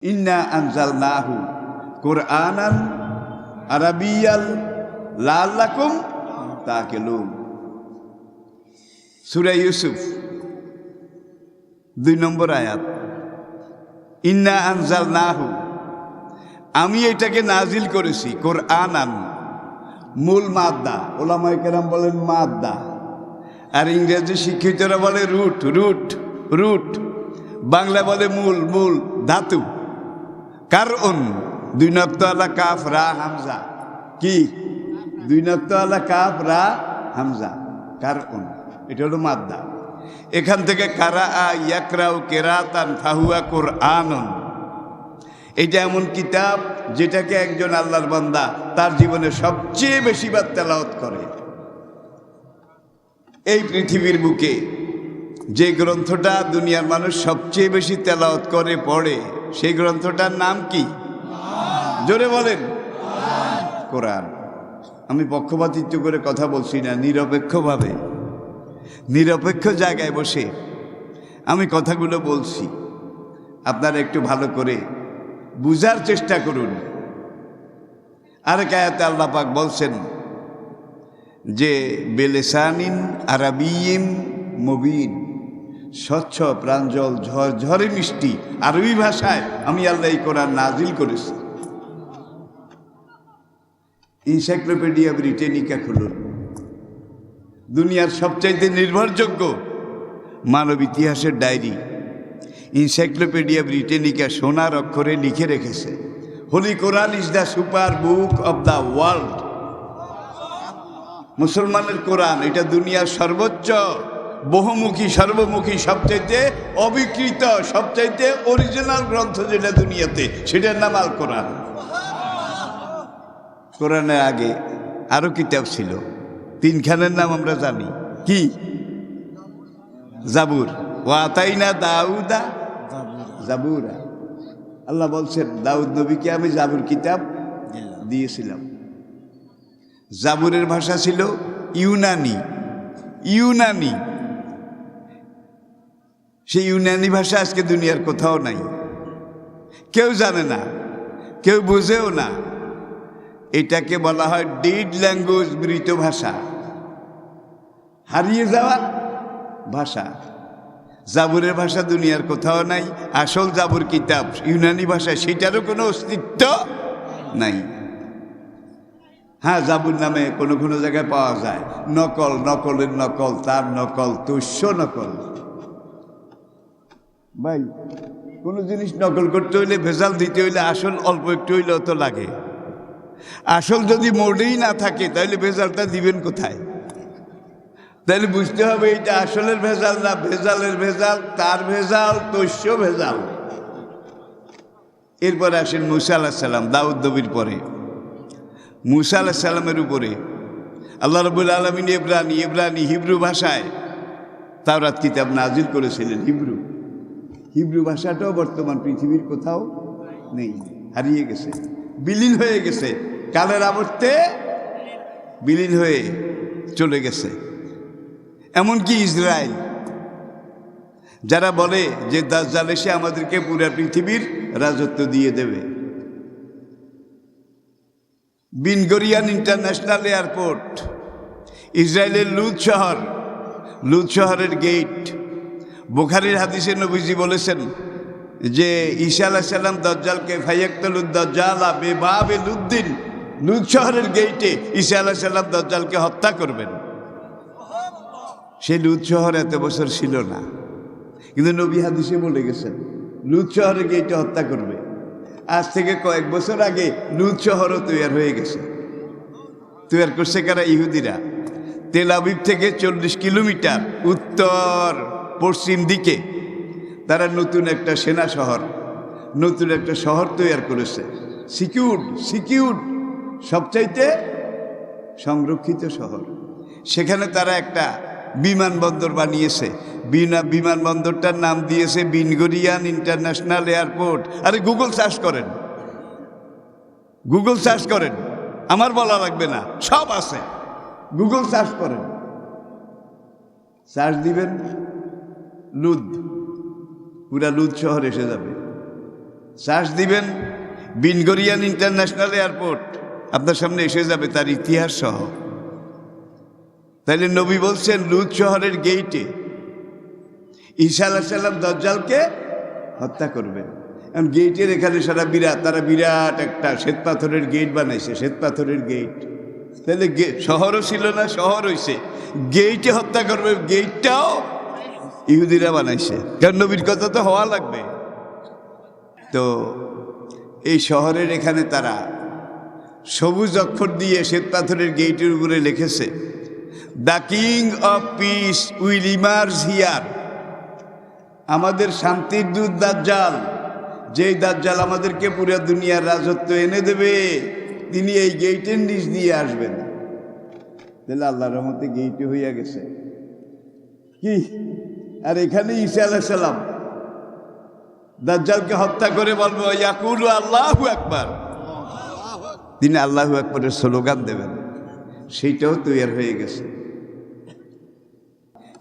ইন্না আনজালনাহু কুরআনান আরাবিয়াল লাআল্লাকুম তাকিলুন। সূরা ইউসুফ 2 নম্বর আয়াত। ইন্না আনজালনাহু, আমি এটাকে নাজিল করেছি। কুরআনান মূল মাদ্দা, ওলামায়ে কেরাম বলেন মাদ্দা, আর ইংরেজি শিক্ষিতরা বলে রুট রুট রুট, বাংলা বলে মূল মূল ধাতু। কারউন 2 নক্তওয়ালা কাফ রা হামজা, কি 2 নক্তওয়ালা কাফ রা হামজা, কারউন, এটা হলো মাদ্দা। এখান থেকে কারা ইয়াকরাউ কেরাতান ফাহুয়া কুরআনুন। এটা এমন কিতাব যেটাকে একজন আল্লাহর বান্দা তার জীবনে সবচেয়ে বেশিবার তেলাওয়াত করে। এই পৃথিবীর বুকে যে গ্রন্থটা দুনিয়ার মানুষ সবচেয়ে বেশি তেলাওয়াত করে পড়ে, সেই গ্রন্থটার নাম কি? জোরে বলেন। কোরআন। আমি পক্ষপাতিত্ব করে কথা বলছি না, নিরপেক্ষভাবে নিরপেক্ষ জায়গায় বসে আমি কথাগুলো বলছি। আপনারা একটু ভালো করে বুঝার চেষ্টা করুন। আরেক আয়াতে আল্লাহ পাক বলছেন যে বেলেসানিন আরাবিয়িম মুবিন, স্বচ্ছ প্রাঞ্জল ঝরঝরে মিষ্টি আরবি ভাষায় আমি আল্লাহ এই কোরআন নাজিল করেছি। এনসাইক্লোপিডিয়া ব্রিটানিকা খুলুন, দুনিয়ার সবচাইতে নির্ভরযোগ্য মানব ইতিহাসের ডায়েরি। এনসাইক্লোপিডিয়া ব্রিটানিকা সোনার অক্ষরে লিখে রেখেছে, holy Quran is the super book of the world. মুসলমানের কোরআন এটা দুনিয়ার সর্বোচ্চ বহুমুখী সর্বমুখী সবচাইতে অবিকৃত সবচাইতে অরিজিনাল গ্রন্থ যেটা দুনিয়াতে, সেটার নাম আল কোরআন। কোরআনের আগে আরো কিতাব ছিল, 3খানের নাম আমরা জানি, কি? জাবুর। ওয়াতাইনা দাউদা জাবুরা। আল্লাহ বলছেন দাউদ নবীকে আমি জাবুর কিতাব দিয়েছিলাম। জাবুরের ভাষা ছিল ইউনানি। ইউনানি, সেই ইউনানি ভাষা আজকে দুনিয়ার কোথাও নাই, কেউ জানে না, কেউ বুঝেও না। এটাকে বলা হয় ডেড ল্যাঙ্গুয়েজ, মৃত ভাষা, হারিয়ে যাওয়া ভাষা। জাবুরের ভাষা দুনিয়ার কোথাও নাই। আসল জাবুর কিতাব ইউনানি ভাষায়, সেটারও কোনো অস্তিত্ব নাই। হ্যাঁ, জাবুর নামে কোনো কোনো জায়গায় পাওয়া যায় নকল, নকলের নকল, তার নকল, তুষ্য নকল। ভাই, কোনো জিনিস নকল করতে হইলে, ভেজাল দিতে হইলে আসল অল্প একটু হইলেও তো লাগে। আসল যদি মোড়েই না থাকে তাহলে ভেজালটা দিবেন কোথায়? তাহলে বুঝতে হবে এটা আসলের ভেজাল না ভেজালের ভেজাল, তার ভেজাল, তস্য ভেজাল। এরপরে আসেন মুসা আলাইহিস সালাম, দাউদ নবীর পরে মুসা আলাইহিস সালামের উপরে আল্লাহ রাব্বুল আলামিন ইব্রানি হিব্রু ভাষায় তাওরাত কিতাব নাজিল করেছিলেন। হিব্রু ভাষাটাও বর্তমান পৃথিবীর কোথাও নেই, হারিয়ে গেছে, বিলীন হয়ে গেছে, কালের আবর্তে বিলীন হয়ে চলে গেছে। এমনকি ইসরায়েল, যারা বলে যে দাজ্জাল এসে আমাদেরকে পুরো পৃথিবীর রাজত্ব দিয়ে দেবে। বিন গরিয়ান ইন্টারন্যাশনাল এয়ারপোর্ট, ইসরায়েলের লুদ শহরের গেট। বুখারীর হাদিসে নবীজি বলেছেন যে ঈসা আলাইহিস সালাম দাজ্জালকে ফায়াক্তুলুদ দাজ্জালা বিবাবে লুদ্দিন, লুদ শহরের গেটে ঈসা আলাইহিস সালাম দাজ্জালকে হত্যা করবেন। সেই লুদ শহর এত বছর ছিল না, কিন্তু নবী হাদিসে বলে গেছেন লুদ শহরের গেটে হত্যা করবে। আজ থেকে কয়েক বছর আগে লুদ শহরও তৈরি হয়ে গেছে। তৈরি করছে কারা? ইহুদিরা। তেল আবিব থেকে 40 কিলোমিটার উত্তর পশ্চিম দিকে তারা নতুন একটা সেনা শহর, নতুন একটা শহর তৈরি করেছে। সিকিউরড সবচাইতে সংরক্ষিত শহর। সেখানে তারা একটা বিমানবন্দর বানিয়েছে। বিমানবন্দরটার নাম দিয়েছে বিন গরিয়ান ইন্টারন্যাশনাল এয়ারপোর্ট। আরে গুগল সার্চ করেন, আমার বলা লাগবে না, সব আছে। গুগল সার্চ করেন, সার্চ দিবেন লুদ, পুরা লুদ শহর এসে যাবে। সার্চ দিবেন বিনগরিয়ান ইন্টারন্যাশনাল এয়ারপোর্ট, আপনার সামনে এসে যাবে তার ইতিহাস সহ। তাইলে নবী বলছেন লুত শহরের গেইটে ঈসা আলাইহিস সালাম দাজ্জালকে হত্যা করবেন। এখন গেইটের এখানে তারা বিরাট একটা শ্বেতপাথরের গেট বানাইছে, শ্বেতপাথরের গেট। তাহলে শহরও ছিল না, শহর হইছে, গেইটে হত্যা করবে, গেইটটাও ইহুদিরা বানাইছে, কারণ নবীর কথা তো হওয়া লাগবে। তো এই শহরের এখানে তারা সবুজ অক্ষর দিয়ে শ্বেতপাথরের গেইটের উপরে লিখেছে, the king of piece will emerge here. আমাদের শান্তির দূত দাজ্জাল, যেই দাজ্জাল আমাদেরকে পুরো দুনিয়ার রাজত্ব এনে দেবে, তিনি এই গেইটের নিচ দিয়ে আসবেন। তাহলে আল্লাহর রহমতে গেইটে হইয়া গেছে কি। আর এখানে ঈসা আলাইহিস সালাম দাজ্জালকে হত্যা করে বলবো ইয়াকুলু আল্লাহু আকবার, তিনি আল্লাহু আকবারের স্লোগান দেবেন, সেইটাও তৈরি হয়ে গেছে।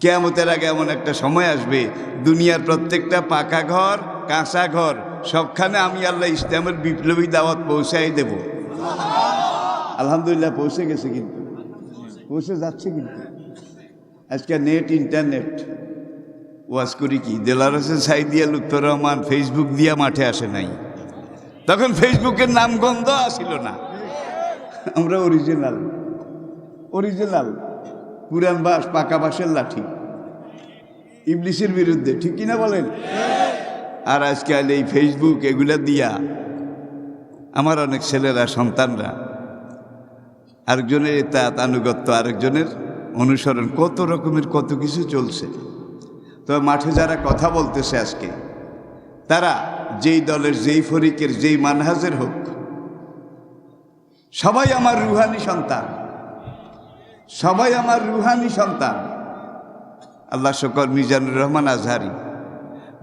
কিয়ামতের আগে এমন একটা সময় আসবে, দুনিয়ার প্রত্যেকটা পাকা ঘর, কাঁচা ঘর, সবখানে আমি আল্লাহ ইসলামের বিপ্লবী দাওয়াত পৌঁছাই দেব। আলহামদুলিল্লাহ পৌঁছে গেছে, কিন্তু পৌঁছে যাচ্ছে। কিন্তু আজকে নেট, ইন্টারনেট, ওয়াজ করি কি, দেলার হোসেন সাইদিয়া, লুৎফর রহমান ফেসবুক দিয়া মাঠে আসে নাই, তখন ফেসবুকের নাম গন্ধ আসিল না। আমরা অরিজিনাল পুরান বাস, পাকা বাঁশের লাঠি, ইবলিসের বিরুদ্ধে, ঠিক কিনা বলেন? আর আজকাল এই ফেসবুক এগুলা দিয়া আমার অনেক ছেলেরা, সন্তানরা আরেকজনের আনুগত্য, আরেকজনের অনুসরণ, কত রকমের কত কিছু চলছে। তবে মাঠে যারা কথা বলতেছে আজকে, তারা যেই দলের, যেই ফরিকের, যেই মানহাজের হোক, সবাই আমার রুহানি সন্তান, সবাই আমার রুহানি সন্তান। আল্লাহ শকর মিজানুর রহমান আজহারি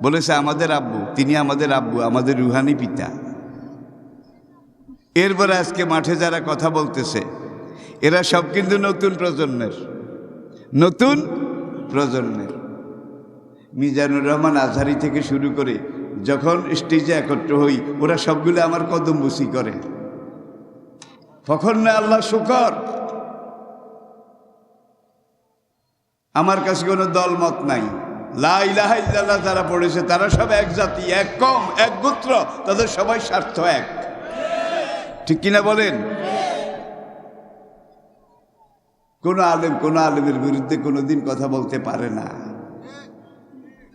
বলেছে আমাদের আব্বু, তিনি আমাদের আব্বু, আমাদের রুহানি পিতা। এরপরে আজকে মাঠে যারা কথা বলতেছে, এরা সব কিন্তু নতুন প্রজন্মের। মিজানুর রহমান আজহারি থেকে শুরু করে যখন স্টেজে একত্র হই, ওরা সবগুলো আমার কদম বুসি করে। তখন না আল্লাহ শুকর, আমার কাছে কোনো দলমত নাই। লা ইলাহা ইল্লাল্লাহ যারা পড়েছে তারা সব এক জাতি, এক কম, এক গোত্র, তাদের সবাই স্বার্থ এক, ঠিক কিনা বলেন? কোনো আলেমের বিরুদ্ধে কোনোদিন কথা বলতে পারে না।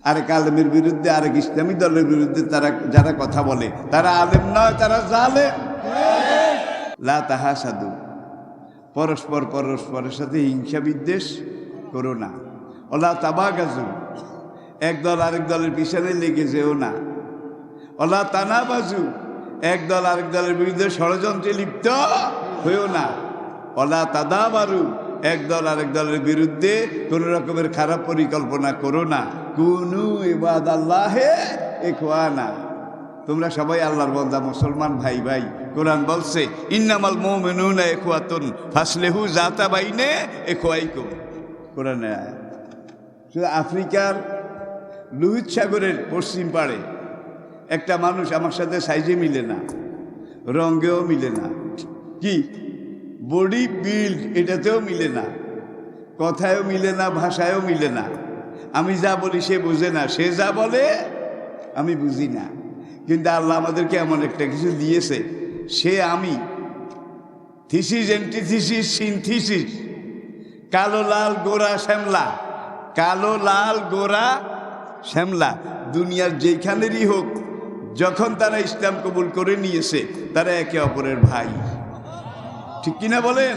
আরেক আলেমের বিরুদ্ধে, আরেক ইসলামী দলের বিরুদ্ধে যারা কথা বলে, তারা আলেম নয়, তারা জালেম। লা তাহাসাদু, পরস্পরের সাথে হিংসা বিদ্বেষ করো না। ওলা তাবাগাজু, এক দল আরেক দলের পিছনে লেগে যেও না। ওলা তানাবাজু, এক দল আরেক দলের বিরুদ্ধে ষড়যন্ত্রে লিপ্ত হইও না। ওলা তাদাবারু, এক দল আরেক দলের বিরুদ্ধে কোন রকমের খারাপ পরিকল্পনা করো না। কুনু ইবাদাল্লাহে ইখওয়ানা, তোমরা সবাই আল্লাহর বান্দা, মুসলমান ভাই ভাই। কোরআন বলছে ইন্নামাল মুমিনুনা ইখওয়াতুন ফাসলিহু যাতা বাইনে ইখওয়াইকুম, কোরআনে আয়াত। শুধু আফ্রিকার লোহিত সাগরের পশ্চিম পাড়ে একটা মানুষ আমার সাথে সাইজে মিলে না, রঙেও মিলে না, কি বডি বিল্ড এটাতেও মিলে না, কথায়ও মিলে না, ভাষায়ও মিলে না। আমি যা বলি সে বুঝে না, সে যা বলে আমি বুঝি না। কিন্তু আল্লাহ আমাদেরকে এমন একটা কিছু দিয়েছে, সে আমি, থিসিস, অ্যান্টিথিসিস, সিনথিসিস, কালো লাল গোরা শ্যামলা, কালো লাল গোরা শ্যামলা, দুনিয়ার যেখানেরই হোক, যখন তারা ইসলাম কবুল করে নিয়েছে, তারা একে অপরের ভাই, ঠিক কিনা বলেন?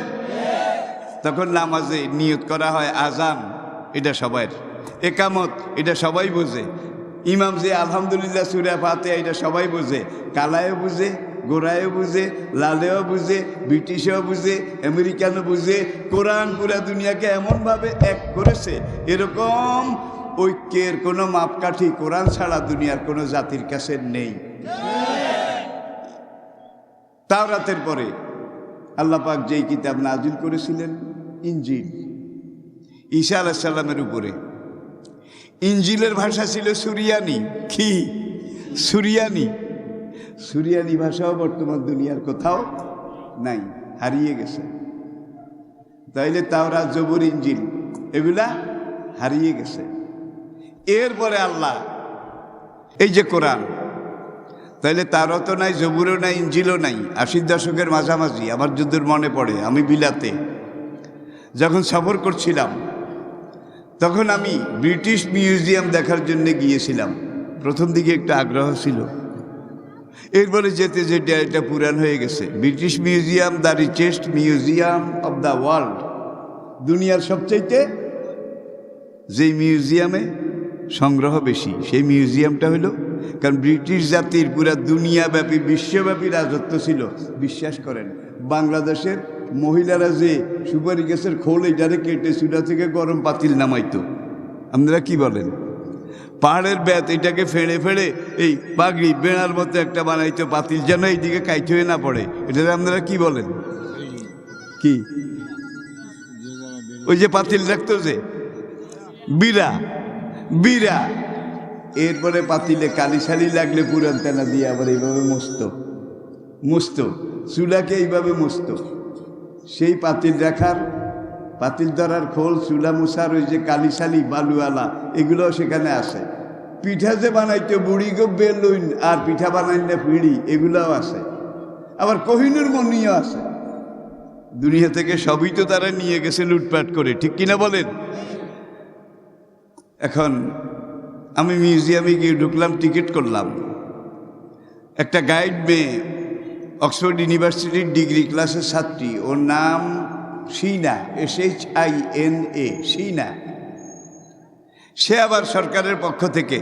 তখন নামাজে নিয়ত করা হয়, আজান এটা সবাই, একামত এটা সবাই বোঝে, ইমাম যে আলহামদুলিল্লাহ সূরা ফাতিহা এটা সবাই বোঝে, কালায়ও বুঝে, গোড়ায়ও বুঝে, লালেও বুঝে, ব্রিটিশও বুঝে, আমেরিকানও বুঝে। কোরআন পুরা দুনিয়াকে এমনভাবে এক করেছে, এরকম ঐক্যের কোনো মাপকাঠি কোরআন ছাড়া দুনিয়ার কোনো জাতির কাছে নেই। তাওরাতের পরে আল্লাহ পাক যেই কিতাব নাজিল করেছিলেন, ইনজিল, ঈসা আলাইহিস সালামের উপরে। ইনজিলের ভাষা ছিল সুরিয়ানি। কি সুরিয়ানি? সুরিয়ানি ভাষাও বর্তমান দুনিয়ার কোথাও নাই, হারিয়ে গেছে। তাইলে তাওরাত, জবুর, ইনজিল এগুলা হারিয়ে গেছে। এরপরে আল্লাহ এই যে কোরআন, তাইলে তারও তো নাই, জবুরও নাই, ইনজিলও নাই। 80 দশকের মাঝামাঝি আমার যুদ্ধের মনে পড়ে, আমি বিলাতে যখন সফর করছিলাম তখন আমি ব্রিটিশ মিউজিয়াম দেখার জন্য গিয়েছিলাম। প্রথম দিকে একটু আগ্রহ ছিল, এরপরে যেতে যেতে এটা পুরান হয়ে গেছে। British museum the richest museum of the world, দুনিয়ার সবচাইতে যেই মিউজিয়ামে সংগ্রহ বেশি সেই মিউজিয়ামটা হলো, কারণ ব্রিটিশ জাতির পুরা দুনিয়াব্যাপী বিশ্বব্যাপী রাজত্ব ছিল। বিশ্বাস করেন, বাংলাদেশের মহিলারা যে সুপারি গাছের খোল এটারে কেটে চুলা থেকে গরম পাতিল নামাইতো, আপনারা কি বলেন? পাহাড়ের ব্যাত এটাকে ফেড়ে ফেড়ে এই পাগড়ি বেড়ার মতো একটা বানাইতো পাতিল, যেন এইদিকে কাইতে হয়ে না পড়ে। এটাতে আপনারা কি বলেন? কি ওই যে পাতিল রাখতো যে বিরা বিরা, এরপরে পাতিলে কালিশালি লাগলে পুরান তেনা দিয়ে আবার এইভাবে মুস্ত চুলাকে এইভাবে মুস্ত। সেই পাতিল রাখার, পাতিল ধরার খোল, চুলা মুসার ওই যে কালিশালি বালুওয়ালা, এগুলোও সেখানে আছে। পিঠা যে বানাইতো বুড়ি গো বেলুন, আর পিঠা বানাই না পিড়ি, এগুলোও আছে। আবার কোহিনুর মনিও আছে। দুনিয়া থেকে সবই তো তারা নিয়ে গেছে লুটপাট করে, ঠিক কিনা বলেন? এখন আমি মিউজিয়ামে গিয়ে ঢুকলাম, টিকিট করলাম। একটা গাইড মেয়ে, অক্সফোর্ড ইউনিভার্সিটির ডিগ্রি ক্লাসের ছাত্রী, ওর নাম শিনা, SHINA, শিনা। সে আবার সরকারের পক্ষ থেকে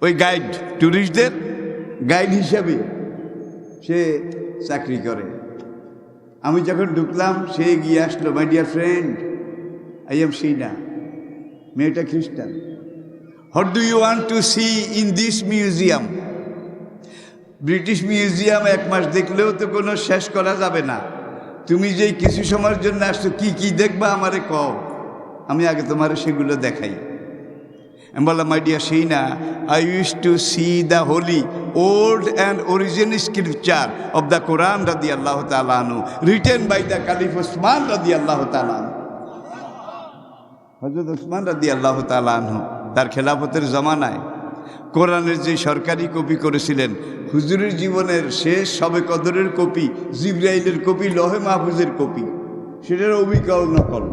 ওই গাইড, ট্যুরিস্টদের গাইড হিসাবে সে চাকরি করে। আমি যখন ঢুকলাম সে গিয়ে আসলো, my dear friend, I am Sheena. মেয়েটা খ্রিস্টান। What do you want to see in this museum? British museum 1 মাস দেখলেও তো কোনো শেষ করা যাবে না। তুমি যেই কিছু সময়ের জন্য আসছো, কি কি দেখবা আমারে কও, আমি আগে তোমারে সেগুলো দেখাই। আমি বললাম, my dear Sheena, I wish to see the holy old and original scripture of the Quran রাদিয়াল্লাহু তাআলা আনহু, written by the caliph Osman রাদিয়াল্লাহু তাআলা আনহু। হযরত ওসমান রাদিয়াল্লাহু তাআলা আনহু তার খেলাফতের জমানায় কোরআনের যে সরকারি কপি করেছিলেন, হুজুরের জীবনের শেষ সবে কদরের কপি, জিবরাইলের কপি, লহে মাহফুজের কপি, সেটার অবিকল নকল।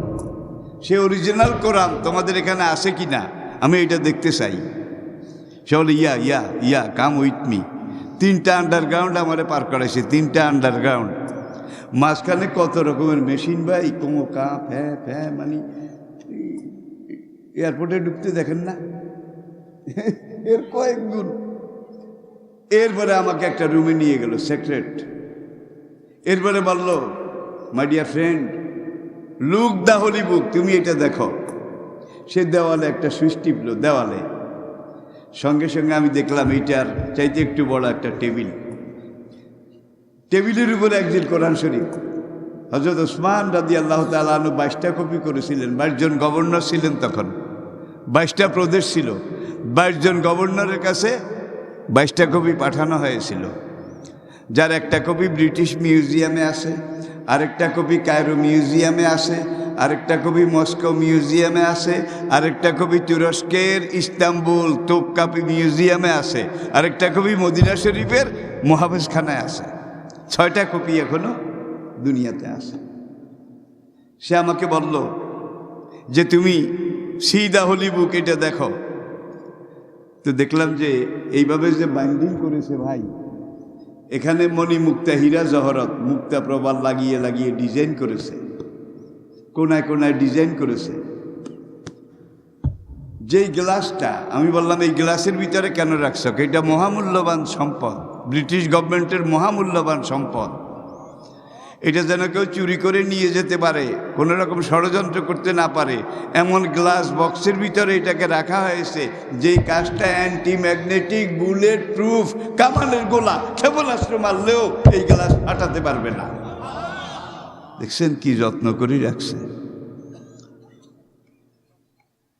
সে অরিজিনাল কোরআন তোমাদের এখানে আছে কি না, আমি এটা দেখতে চাই। সে বলে, ইয়া ইয়া ইয়া কাম উইথ মি। 3টা আন্ডারগ্রাউন্ড আমারে পার করাইছে, 3টা আন্ডারগ্রাউন্ড। মাঝখানে কত রকমের মেশিন, ভাই, কোমো কা ফ্যা ফ্যা, মানে এয়ারপোর্টে ঢুকতে দেখেন না, এর কয়েক গুণ। এরপরে আমাকে একটা রুমে নিয়ে গেল, সেক্রেট। এরপরে বলল, my dear friend, look the holy book, তুমি এটা দেখো। সে দেওয়ালে একটা সুইচ টিপলো, দেওয়ালে। সঙ্গে সঙ্গে আমি দেখলাম এইটার চাইতে একটু বড় একটা টেবিল, টেবিলের উপরে একদিন কোরআন শরীফ। হযরত ওসমান রাদিয়াল্লাহু তাআলা আনহু 22টা কপি করেছিলেন। 22 জন গভর্নর ছিলেন তখন, 22টা প্রদেশ ছিল। 22 জন গভর্নরের কাছে 22টা কপি পাঠানো হয়েছিল, যার একটা কপি ব্রিটিশ মিউজিয়ামে আছে, আরেকটা কপি কায়রো মিউজিয়ামে আছে, আরেকটা কপি মস্কো মিউজিয়ামে আছে, আরেকটা কপি তুরস্কের ইস্তাম্বুল তোপকাপি মিউজিয়ামে আছে, আরেকটা কপি মদিনা শরীফের মুহাফেজখানায় আছে। 6টা কপি এখনো দুনিয়াতে আছে। সে আমাকে বলল যে তুমি সিদা হোলি বুক এটা দেখো। তো দেখলাম যে এইভাবে যে বাইন্ডিং করেছে ভাই, এখানে মণি মুক্তা, হীরা জহরত, মুক্তা প্রবাল লাগিয়ে লাগিয়ে ডিজাইন করেছে, কোনায় কোনায় ডিজাইন করেছে। যেই গ্লাসটা, আমি বললাম এই গ্লাসের ভিতরে কেন রাখছ? এটা মহামূল্যবান সম্পদ, ব্রিটিশ গভর্নমেন্টের মহামূল্যবান সম্পদ। এটা যেন কেউ চুরি করে নিয়ে যেতে পারে, কোনো রকম ষড়যন্ত্র করতে না পারে, এমন গ্লাস বক্সের ভিতরে এটাকে রাখা হয়েছে, যেই কাজটা অ্যান্টি ম্যাগনেটিক, বুলেট প্রুফ, কামানের গোলা, ক্ষেপণাস্ত্র মারলেও এই গ্লাস ফাটাতে পারবে না। দেখছেন কি যত্ন করে রাখছে।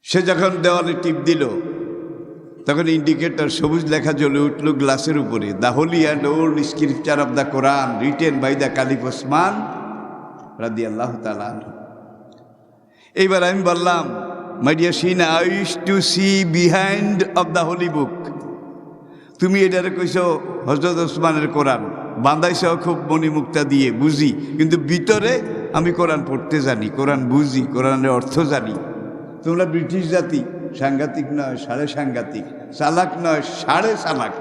সে যখন দেওয়ালে টিপ দিল, তখন ইন্ডিকেটর সবুজ লেখা জ্বলে উঠল গ্লাসের উপরে, the holy and old scripture of the Quran written by the caliph Osman রাদিয়াল্লাহু তাআলা আনহু। এইবার আমি বললাম, my dear Sheena, I wish to see behind of the holy book. তুমি এটারে কইছো হযরত ওসমানের কোরআন, বান্ধাইছ খুব মণিমুক্তা দিয়ে, বুঝি, কিন্তু ভিতরে আমি কোরআন পড়তে জানি, কোরআন বুঝি, কোরআনের অর্থ জানি। তোমরা ব্রিটিশ জাতি, সাংঘাতিক নয় সাড়ে সাংঘাতিক, চালাক নয় সাড়ে চালাক,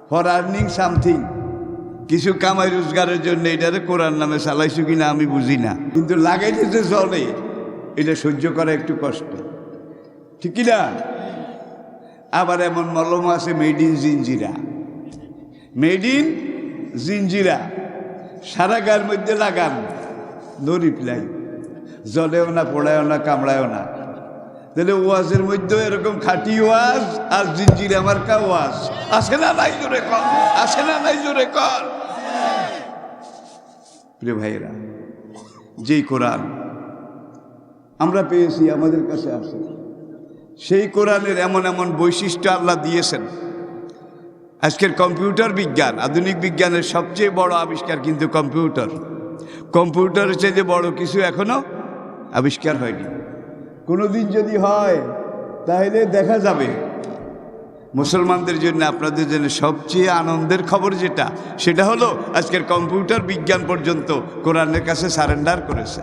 ফর আর্নিং সামথিং, কিছু কামাই রোজগারের জন্য এটারে কোরআন নামে চালাইছো কিনা আমি বুঝি না, কিন্তু লাগাইলে যে চলে এটা সহ্য করা একটু কষ্ট, ঠিক কিনা? আবার এমন মলম আছে made in Jinjira, made in Jinjira, সারা গায়ের মধ্যে লাগান, নো রিপ্লাই, জলেও না, পড়ায়ও না, কামড়ায়ও না। তাহলে ওয়াজের মধ্যেও এরকম খাঁটি ওয়াজ আর জিঞ্জিরা মার্কা ওয়াজ আছে না নাই জোরে কর, আছে না নাই জোরে কর। প্রিয় ভাইয়েরা, যেই কোরআন আমরা পেয়েছি আমাদের কাছে আছে, সেই কোরআনের এমন এমন বৈশিষ্ট্য আল্লাহ দিয়েছেন। আজকের কম্পিউটার বিজ্ঞান, আধুনিক বিজ্ঞানের সবচেয়ে বড় আবিষ্কার কিন্তু কম্পিউটার। কম্পিউটারের চেয়ে বড় কিছু এখনো আবিষ্কার হয়নি। কোনোদিন যদি হয় তাহলে দেখা যাবে। মুসলমানদের জন্য, আপনাদের জন্য সবচেয়ে আনন্দের খবর যেটা, সেটা হলো আজকের কম্পিউটার বিজ্ঞান পর্যন্ত কোরআনের কাছে সারেন্ডার করেছে।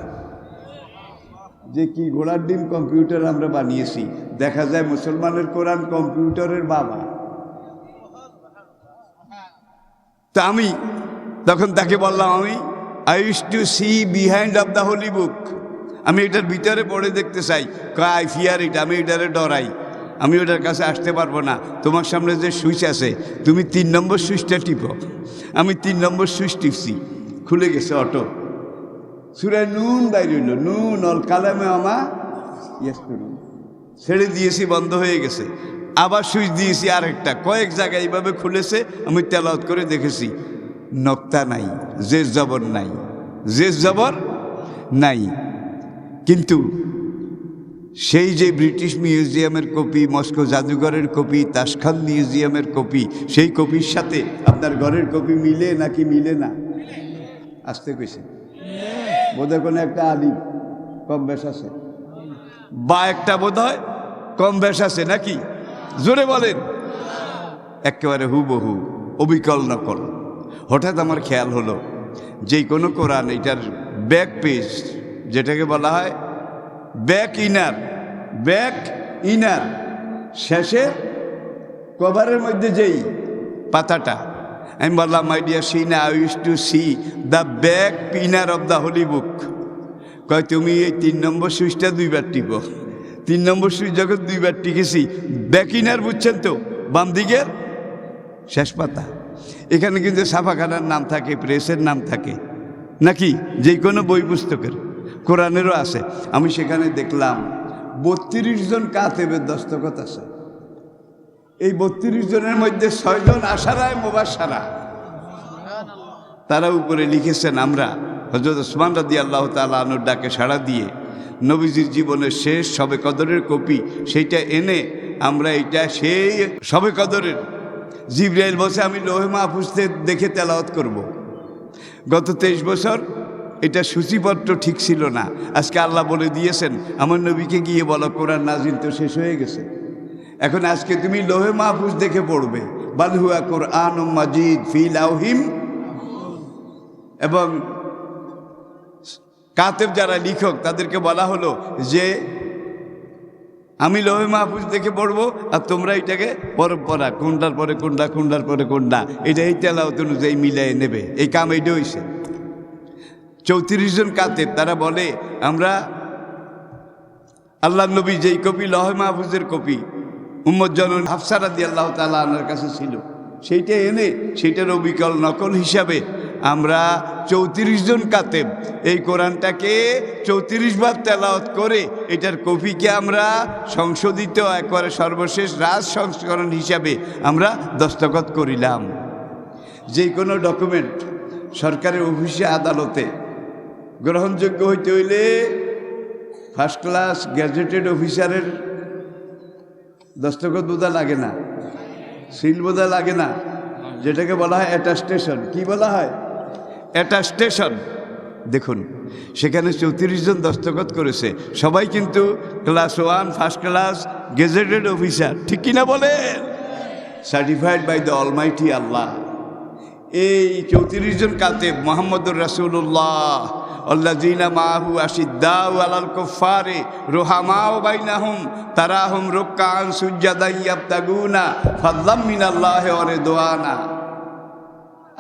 যে কি ঘোড়ার ডিম কম্পিউটার আমরা বানিয়েছি, দেখা যায় মুসলমানের কোরআন কম্পিউটারের বাবা। তা আমি তখন তাকে বললাম, I wish to see behind of the holy book, আমি এটার ভিতরে পড়ে দেখতে চাই। আই ফিয়ার ইট, আমি এটারে ডরাই, আমি ওটার কাছে আসতে পারবো না। তোমার সামনে যে সুইচ আছে, তুমি 3 নম্বর সুইচটা টিপো। আমি 3 নম্বর সুইচ টিপছি, খুলে গেছে অটো, সূরা নুন বাইরে হইল, নুন অল কালামে আমা ইয়েস করুন, ছেড়ে দিয়েছি, বন্ধ হয়ে গেছে। আবার সুইচ দিয়েছি আরেকটা, কয়েক জায়গায় এইভাবে খুলেছে, আমি তেলাওয়াত করে দেখেছি, নক্তা নাই, জের জবর নাই, জের জবর নাই। কিন্তু সেই যে ব্রিটিশ মিউজিয়ামের কপি, মস্কো জাদুঘরের কপি, তাশখান মিউজিয়ামের কপি, সেই কপির সাথে আপনার ঘরের কপি মিলে নাকি মিলে না? আসতে কইছে বোধহয় কোনো একটা আলিফ কম বেশ আছে, বা একটা বোধহয় কম বেশ আছে নাকি? জোরে বলেন। একেবারে হুবহু, অবিকল নকল। হঠাৎ আমার খেয়াল হলো, যেই কোনো কোরআন এটার ব্যাক পেজ, যেটাকে বলা হয় ব্যাক ইনার, শেষে কভারের মধ্যে যেই পাতাটা, আমি বললাম, my dear Sheena, I wish to see the back inner of the holy book. কয় তুমি এই 3 নম্বর সুইচটা 2বার টিপো। 3 নম্বর সুইচ যখন 2বার টিকেছি, ব্যাক ইনার বুঝছেন তো, বাম দিকের শেষ পাতা, এখানে কিন্তু ছাপাখানার নাম থাকে, প্রেসের নাম থাকে নাকি, যে কোনো বই পুস্তকের, কোরআনেরও আছে। আমি সেখানে দেখলাম 32 জন কাতেবের দস্তখত আছে। এই 32 জনের মধ্যে 6 জন আশারায় মুবাশশারা, তারা উপরে লিখেছেন, আমরা হযরত ওসমান রাদিয়াল্লাহু তাআলা আনহুর ডাকে সাড়া দিয়ে নবীজির জীবনের শেষ শবে কদরের কপি, সেইটা এনে আমরা এইটা সেই শবে কদরের, জিবরাইল বসে আমি লৌহে মাহফুজ দেখে তেলাওয়াত করব। গত 23 বছর এটা সূচিপত্র ঠিক ছিল না। আজকে আল্লাহ বলে দিয়েছেন, আমার নবীকে গিয়ে বলো কোরআন নাজিল তো শেষ হয়ে গেছে, এখন আজকে তুমি লৌহে মাহফুজ দেখে পড়বে। বাল হুয়া কুরআনুম মাজিদ ফি লাউহিম। এবং কাতেব যারা লিখক, তাদেরকে বলা হলো যে আমি লৌহে মাহফুজ দেখে পড়বো, আর তোমরা এটাকে পরম্পরা, কোনটার পরে কোনটা, কোনটার পরে কোনটা, এটা এই তেলাওয়াত অনুযায়ী মিলাই নেবে। এই কাম এইটা হয়েছে। 34 জন কাতেব, তারা বলে আমরা আল্লাহ নবী যেই কপি লৌহে মাহফুজের কপি উম্মত জননী হাফসা রাদিয়াল্লাহু তাআলা আনহার কাছে ছিল, সেইটা এনে সেইটার অবিকল নকল হিসাবে আমরা 34 জন কাতেব এই কোরআনটাকে 34 বার তেলাওয়াত করে এটার কপিকে আমরা সংশোধিত একবারে সর্বশেষ রাজ সংস্করণ হিসাবে আমরা দস্তখত করিলাম। যে কোনো ডকুমেন্ট সরকারের অফিসে, আদালতে গ্রহণযোগ্য হইতে হইলে ফার্স্ট ক্লাস গ্যাজেটেড অফিসারের দস্তখত বোঝা লাগে না, সিল বোঝা লাগে না, যেটাকে বলা হয় অ্যাটাস্টেশন। কি বলা হয়? অ্যাটাস্টেশন। দেখুন সেখানে 34 জন দস্তখত করেছে, সবাই কিন্তু class 1 first class gazetted officer, ঠিক কিনা বলেন? সার্টিফাইড বাই দ্য অলমাইটি আল্লাহ। এই 34 জন কাতেব মুহাম্মদুর রাসূলুল্লাহ আল্লাযীনা মাহু আশিদ্দাউ আলাল কুফারি রুহামাউ বাইনাহুম তারাহুম রুকআন সুজদান ইয়াবতাগুনা ফাদলাম মিনাল্লাহি ওয়া রিদওয়ানা।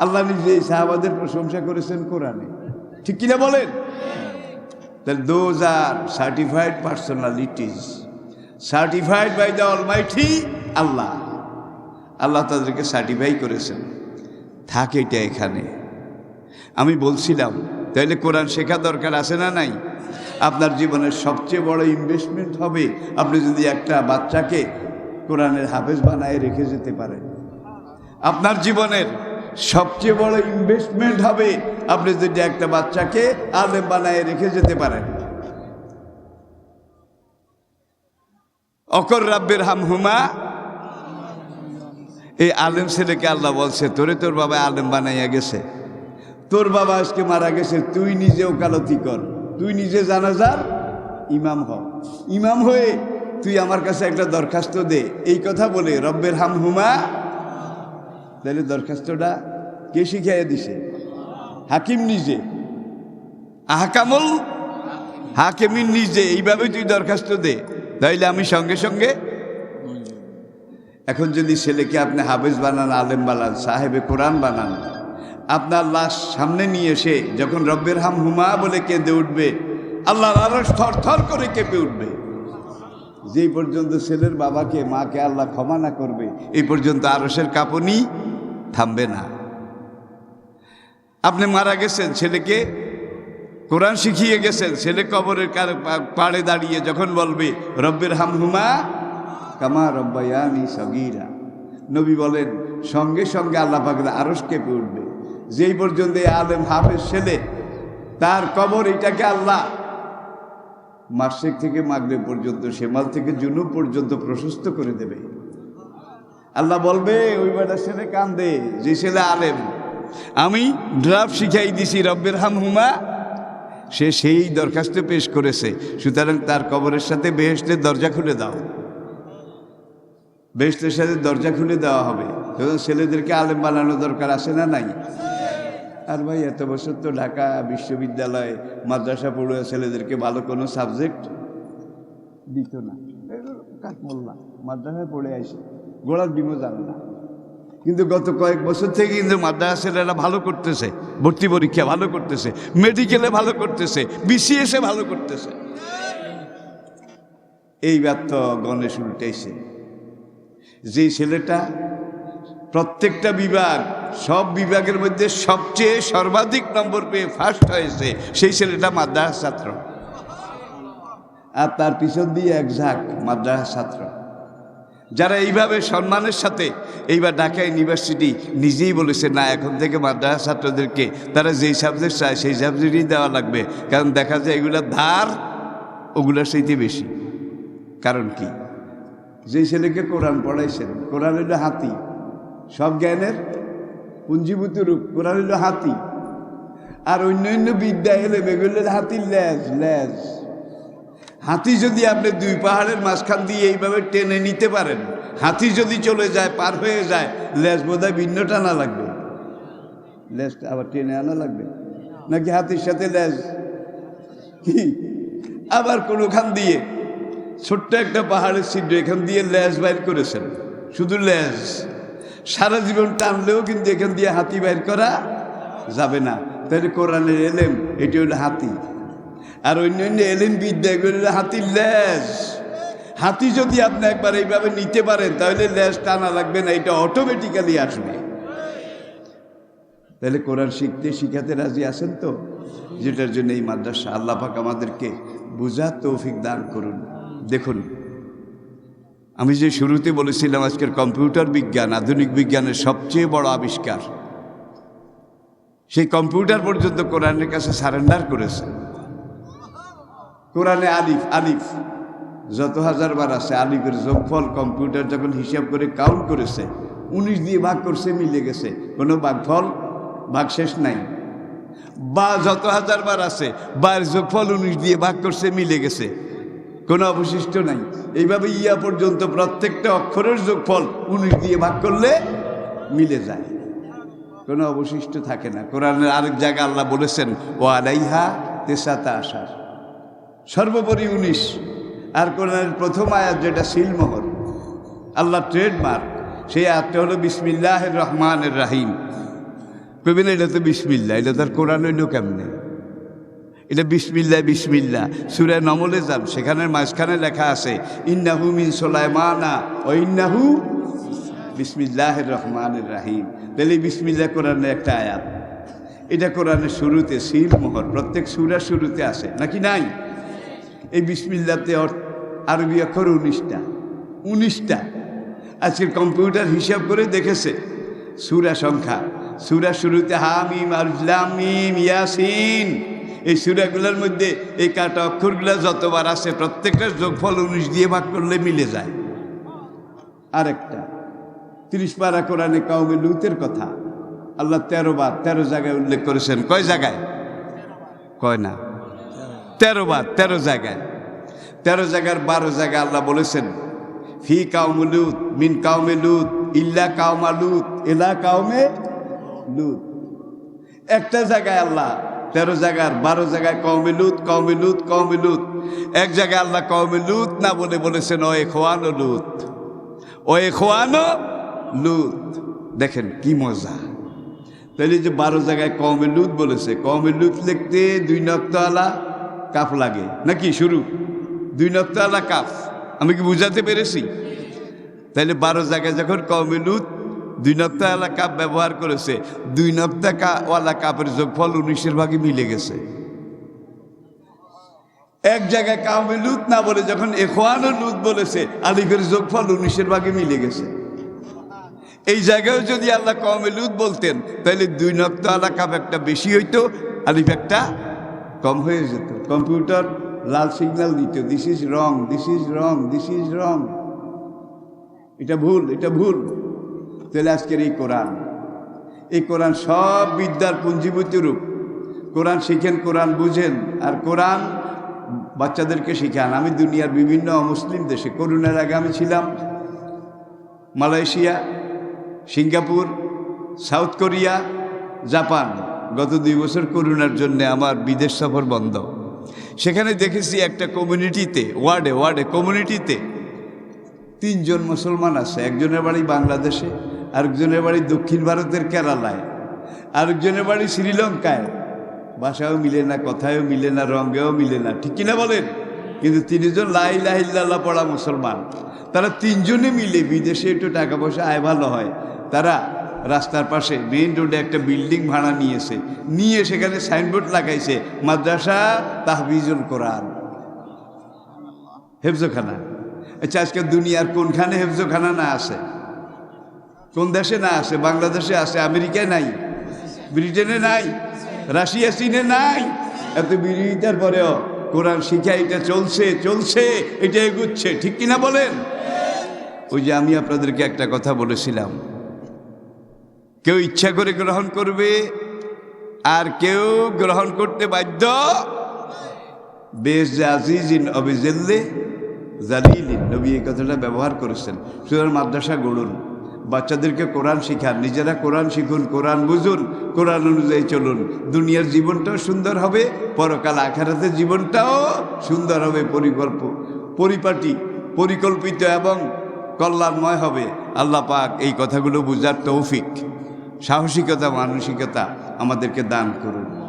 আল্লাহ নিজে সাহাবাদের প্রশংসা করেছেন কোরআনে, ঠিক কিনা বলেন? তাহলে those are certified personalities, certified by the almighty Allah. Allah তাদেরকে সার্টিফাই করেছেন। থাকে এটা এখানে। আমি বলছিলাম তাইলে কোরআন শেখা দরকার আছে না নাই? আপনার জীবনের সবচেয়ে বড় ইনভেস্টমেন্ট হবে আপনি যদি একটা বাচ্চাকে কোরআনের হাফেজ বানায় রেখে যেতে পারেন। আপনার জীবনের সবচেয়ে বড় ইনভেস্টমেন্ট হবে আপনি যদি একটা বাচ্চাকে আলেম বানায় রেখে যেতে পারেন। অকর রাব্বির হামহুমা, এই আলেম ছেলেকে আল্লাহ বলছে তোরে তোর বাবা আলেম বানাইয়া গেছে, তোর বাবা আজকে মারা গেছে, তুই নিজে ওকালতি কর, তুই নিজে জানাজার ইমাম হ, ইমাম হয়ে তুই আমার কাছে একটা দরখাস্ত দে। এই কথা বলে রব্বের হামহুমা। তাহলে দরখাস্তটা কে শিখাইয়া দিছে? হাকিম নিজে, আহকামুল হাকিমিন নিজে। এইভাবে তুই দরখাস্ত দে, তাইলে আমি সঙ্গে সঙ্গে। এখন যদি ছেলেকে আপনি হাফেজ বানান, আলেম বানান, সাহেবে কোরআন বানান, আপনার লাশ সামনে নিয়ে এসে যখন রব্বের হামহুমা বলে কেঁদে উঠবে, আল্লাহর আরশ থর থর করে কেঁপে উঠবে। যেই পর্যন্ত ছেলের বাবাকে মাকে আল্লাহ ক্ষমা না করবে এই পর্যন্ত আরশের কাঁপুনি থামবে না। আপনি মারা গেছেন, ছেলেকে কোরআন শিখিয়ে গেছেন, ছেলে কবরের পাড়ে দাঁড়িয়ে যখন বলবে রব্বের হামহুমা কামা রব্বায়ানি সগীরা, নবী বলেন সঙ্গে সঙ্গে আল্লাহ পাকের আরশ কেঁপে উঠবে। যেই পর্যন্ত আলেম হাফেজ ছেলে তার কবর এটাকে আল্লাহ মাশরিক থেকে মাগরিব পর্যন্ত, শেমাল থেকে জুনুব পর্যন্ত প্রশস্ত করে দেবে। আল্লাহ বলবে ওই বেটা ছেলে কান্দে, যে ছেলে আলেম, আমি ড্রাফট শিখাই দিছি রব্বের হামহুমা, সে সেই দরখাস্ত পেশ করেছে, সুতরাং তার কবরের সাথে বেহেশতের দরজা খুলে দাও, বেহেশতের সাথে দরজা খুলে দেওয়া হবে। তখন ছেলেদেরকে আলেম বানানো দরকার আছে না নাই? আর ভাই এত বছর তো ঢাকা বিশ্ববিদ্যালয় মাদ্রাসা পড়ুয়া ছেলেদেরকে ভালো কোনো সাবজেক্ট দিত না। কাঠমোল্লা মাদ্রাসায় পড়ে আসে, গোড়ার ডিমও জানে না। কিন্তু গত কয়েক বছর থেকে কিন্তু মাদ্রাসা ছেলেরা ভালো করতেছে, ভর্তি পরীক্ষা ভালো করতেছে, মেডিকেলে ভালো করতেছে, বিসিএসে ভালো করতেছে। এইবার তো গণেশ উল্টেছে। যে ছেলেটা প্রত্যেকটা বিভাগ, সব বিভাগের মধ্যে সবচেয়ে সর্বাধিক নম্বর পেয়ে ফার্স্ট হয়েছে, সেই ছেলেটা মাদ্রাসা ছাত্র। আর তার পিছন দিয়ে এক ঝাঁক মাদ্রাসা ছাত্র, যারা এইভাবে সম্মানের সাথে, এইবার ঢাকা ইউনিভার্সিটি নিজেই বলেছে না এখন থেকে মাদ্রাসা ছাত্রদেরকে তারা যেই সাবজেক্ট চায় সেই সাবজেক্টই দেওয়া লাগবে, কারণ দেখা যায় এগুলোর ধার ওগুলোর সেইতে বেশি। কারণ কি? যে ছেলেকে কোরআন পড়াইছেন, কোরআন হইল হাতি, সব জ্ঞানের পুঞ্জীভূত রূপ, কোরআন হইল হাতি। আর অন্যান্য বিদ্যা এলে বেগুলের হাতির লেজ, লেজ। হাতি যদি আপনি দুই পাহাড়ের মাঝখান দিয়ে এইভাবে টেনে নিতে পারেন, হাতি যদি চলে যায়, পার হয়ে যায়, লেজ বোধহয় ভিন্ন টানা লাগবে, লেজটা আবার টেনে আনা লাগবে নাকি হাতির সাথে লেজ কি? আবার কোনোখান দিয়ে ছোট্ট একটা পাহাড়ের ছিদ্র, এখান দিয়ে লেজ বাইর করেছেন, শুধু লেজ। সারা জীবন টানলেও কিন্তু এখান দিয়ে হাতি বাইর করা যাবে না। তাহলে কোরআনের এলেম এটি হলো হাতি, আর অন্যান্য এলেম বিদ্যা এগুলো হলো হাতির লেজ। হাতি যদি আপনি একবার এইভাবে নিতে পারেন তাহলে লেজ টানা লাগবে না, এটা অটোমেটিক্যালি আসবে। তাহলে কোরআন শিখাতে রাজি আছেন তো? যেটার জন্য এই মাদ্রাসা। আল্লাহ পাক আমাদেরকে বুঝার তৌফিক দান করুন। দেখুন, আমি যে শুরুতে বলেছিলাম আজকের কম্পিউটার বিজ্ঞান আধুনিক বিজ্ঞানের সবচেয়ে বড় আবিষ্কার, সেই কম্পিউটার পর্যন্ত কোরআনের কাছে সারেন্ডার করেছে। কোরআনে আলিফ, আলিফ যত হাজারবার আছে আলিফের যোগফল কম্পিউটার যখন হিসাব করে কাউন্ট করেছে 19 দিয়ে ভাগ করছে, মিলে গেছে, কোনো ভাগশেষ নাই। বা যত হাজারবার আছে বার যোগফল 19 দিয়ে ভাগ করছে, মিলে গেছে, কোনো অবশিষ্ট নাই। এইভাবে ইয়া পর্যন্ত প্রত্যেকটা অক্ষরের যোগফল 19 দিয়ে ভাগ করলে মিলে যায়, কোনো অবশিষ্ট থাকে না। কোরআনের আরেক জায়গায় আল্লাহ বলেছেন ও আলাইহা তেসাতা আশার, সর্বোপরি 19। আর কোরআনের প্রথম আয়াত যেটা সিলমোহর, আল্লাহ ট্রেডমার্ক, সেই আয়াতটা হলো বিসমিল্লাহির রহমানির রহিম। কইবেন এটা তো বিসমিল্লাহ, এটা তার কোরআন হইল কেমনে? এটা বিসমিল্লাহ বিসমিল্লাহ। সূরা নমলে যান, সেখানের মাঝখানে লেখা আছে ইন্নাহু মিন সুলাইমানা ও ইন্নাহু বিসমিল্লাহির রহমানির রহিম। তাহলে বিসমিল্লাহ কোরআনের একটা আয়াত, এটা কোরআনের শুরুতে সিলমোহর, প্রত্যেক সূরার শুরুতে আছে নাকি নাই? এই বিসমিল্লাতে আরবি অক্ষর 19টা। আজকের কম্পিউটার হিসাব করে দেখেছে সূরা সংখ্যা, সূরা শুরুতে হামিম আলিফলাম মিম ইয়াসিন, এই সূরাগুলোর মধ্যে এই কাটা অক্ষরগুলো যতবার আছে প্রত্যেকটার যোগফল 19 দিয়ে ভাগ করলে মিলে যায়। আরেকটা 30 পারা কোরআনে কওমে লূতের কথা আল্লাহ 13 বার 13 জায়গায় উল্লেখ করেছেন। কয় জায়গায়? কয় না, 13 বার, 13 জায়গায়। 13 জায়গার 12 জায়গায় আল্লাহ বলেছেন ফি কাউমে লূত মিন কাউমে লূত ইল্লা কাউমা লূত ইলা কাউমে লূত। একটা জায়গায় আল্লাহ 13 জায়গার 12 জায়গায় কওমে লূত কওমে লূত কওমে লূত। এক জায়গায় আল্লাহ কওমে লূত না বলে বলেছেন ও ইখওয়ানো লূত, ও ইখওয়ানো লূত। দেখেন কি মজা। তাহলে যে 12 জায়গায় কওমে লূত বলেছে, কওমে লূত লিখতে 2 নক্তাওয়ালা কাফ লাগে নাকি? শুরু 2 নক্তাওয়ালা কাফ। আমি কি বুঝাতে পেরেছি? তাহলে 12 জায়গায় যখন কওমে লূত 2 নক্তাওয়ালা কাপ ব্যবহার করেছে, 2 নক্তাওয়ালা কাপের যোগফল 19-এর ভাগে মিলে গেছে। এক জায়গায় কওমে লূত না বলে যখন ইখওয়ানো লূত বলেছে, আলিফের যোগফল 19-এর ভাগে মিলে গেছে। এই জায়গায় যদি আল্লাহ কওমে লূত বলতেন তাহলে 2 নক্তাওয়ালা কাপ একটা বেশি হইতো, আলিফ একটা কম হয়ে যেত। কম্পিউটার লাল সিগন্যাল দিত, this is wrong, this is wrong, this is wrong, এটা ভুল, এটা ভুল। তাহলে আজকের এই কোরআন সব বিদ্যার পুঞ্জীভূত রূপ। কোরআন শিখেন, কোরআন বুঝেন, আর কোরআন বাচ্চাদেরকে শিখান। আমি দুনিয়ার বিভিন্ন অমুসলিম দেশে, করোনার আগে আমি ছিলাম Malaysia, Singapore, south Korea, Japan. গত 2 বছর করোনার জন্য আমার বিদেশ সফর বন্ধ। সেখানে দেখেছি একটা কমিউনিটিতে, ওয়ার্ডে কমিউনিটিতে 3 জন মুসলমান আছে। একজনের বাড়ি বাংলাদেশে, আরেকজনের বাড়ি দক্ষিণ ভারতের কেরালায়, আরেকজনের বাড়ি শ্রীলঙ্কায়। ভাষাও মিলে না, কথায়ও মিলে না, রঙেও মিলে না, ঠিক কিনা বলেন? কিন্তু 3 জন লা ইলাহা ইল্লাল্লাহ পড়া মুসলমান। তারা 3 জনে মিলে, বিদেশে একটু টাকা পয়সা আয় ভালো হয়, তারা রাস্তার পাশে মেইন রোডে একটা বিল্ডিং ভাড়া নিয়ে সেখানে সাইনবোর্ড লাগাইছে মাদ্রাসা তাহফিজুল কোরআন, হেফজখানা। আচ্ছা, আজকে দুনিয়ার কোনখানে হেফজখানা না আছে? কোন দেশে না আছে? বাংলাদেশে আছে, আমেরিকায় নাই, ব্রিটেনে নাই, রাশিয়া চীনে নাই। এত বিরোধিতার পরেও কোরআন শিক্ষা এটা চলছে, এটা এগুচ্ছে, ঠিক কিনা বলেন? ওই যে আমি আপনাদেরকে একটা কথা বলেছিলাম, কেউ ইচ্ছা করে গ্রহণ করবে আর কেউ গ্রহণ করতে বাধ্য। বেশ আজিজিন অবিজেল্লে জালিলিন, নবী এই কথাটা ব্যবহার করেছেন। সুতরাং মাদ্রাসা গড়ুন, বাচ্চাদেরকে কোরআন শিখান, নিজেরা কোরআন শিখুন, কোরআন বুঝুন, কোরআন অনুযায়ী চলুন। দুনিয়ার জীবনটাও সুন্দর হবে, পরকাল আখিরাতের জীবনটাও সুন্দর হবে, পরিকল্পিত এবং কল্যাণময় হবে। আল্লাহ পাক এই কথাগুলো বুঝার তৌফিক, সাহসিকতা, মানসিকতা আমাদেরকে দান করুন।